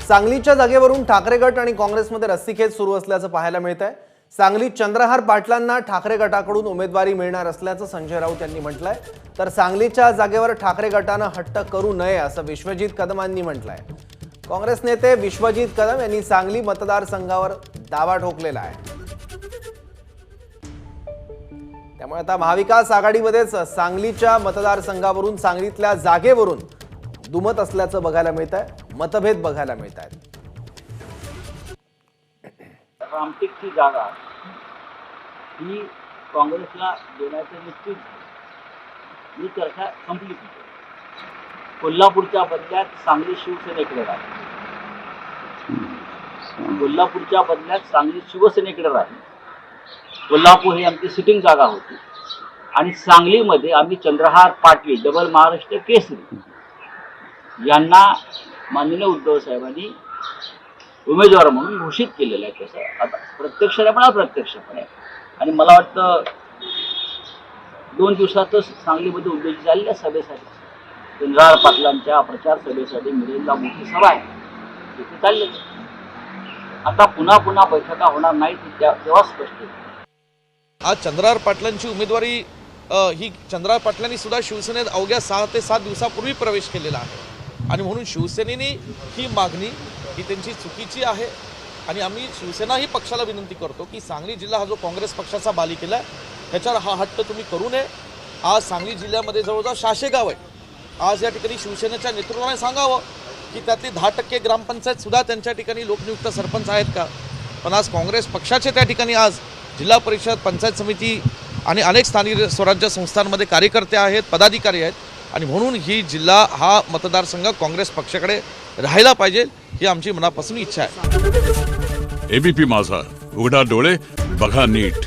सांगलीच्या जागेवरून ठाकरे गट आणि काँग्रेसमध्ये रस्सीखेच सुरू असल्याचं पाहायला मिळतंय। सांगलीत चंद्रहार पाटलांना ठाकरे गटाकडून उमेदवारी मिळणार असल्याचं संजय राऊत यांनी म्हटलंय। तर सांगलीच्या जागेवर ठाकरे गटानं हट्ट करू नये असं विश्वजित कदमांनी म्हटलंय। काँग्रेस नेते विश्वजित कदम यांनी सांगली मतदारसंघावर दावा ठोकलेला आहे। त्यामुळे आता महाविकास आघाडीमध्येच सांगलीच्या मतदारसंघावरून सांगलीतल्या जागेवरून दुमत असल्याचं बघायला मिळतंय, मतभेद बघायला मिळतात। रामटेकची जागा ही काँग्रेसला देण्याचं निश्चित ही चर्चा संपली। कोल्हापूरच्या बदल्यात सांगली शिवसेनेकडे राहील, कोल्हापूरच्या बदल्यात सांगली शिवसेनेकडे राहील। कोल्हापूर ही आमची सिटिंग जागा होती आणि सांगलीमध्ये आम्ही चंद्रहार पाटील डबल महाराष्ट्र केसरी यांना माननीय उद्धव साहेबांनी उमेदवार म्हणून घोषित केलेलं आहे। तसं आता प्रत्यक्षपणे पण अप्रत्यक्षपणे, आणि मला वाटतं 2 दिवसातच सांगलीमध्ये उद्योजित झालेल्या सभेसाठी चंद्रहार पाटलांच्या प्रचार सभेसाठी मिळेलला मोठी सभा आहे, तिथे चालले। आता पुन्हा बैठका होणार नाहीत तेव्हा स्पष्ट आहे। आज चंद्रहार पाटलांची उमेदवारी ही चंद्रहार पाटलांनी सुद्धा शिवसेनेत अवघ्या 6 ते 7 दिवसापूर्वी प्रवेश केलेला आहे आणि म्हणून शिवसेनेने ही मागणी ही त्यांची चुकीची आहे आणि आम्ही शिवसेना ही पक्षाला विनंती करतो की सांगली जिल्हा हा जो काँग्रेस पक्षाचा बालेकिल्ला आहे त्याच्यावर हा हट्ट तुम्ही करू नये। आज सांगली जिल्ह्यामध्ये जवळजवळ 600 गाव आहे। आज या ठिकाणी शिवसेनेच्या नेतृत्वाने सांगावं की त्यातली 10% ग्रामपंचायत सुद्धा त्यांच्या ठिकाणी लोकनियुक्त सरपंच आहेत का, पण आज काँग्रेस पक्षाचे त्या ठिकाणी आज जिल्हा परिषद, पंचायत समिती आणि अनेक स्थानिक स्वराज्य संस्थांमध्ये कार्यकर्ते आहेत, पदाधिकारी आहेत आणि म्हणून ही जिल्हा हा मतदारसंघ काँग्रेस पक्षाकडे राहायला पाहिजे ही आमची मनापासून इच्छा आहे। एबीपी माझा, उघडा डोळे बघा नीट।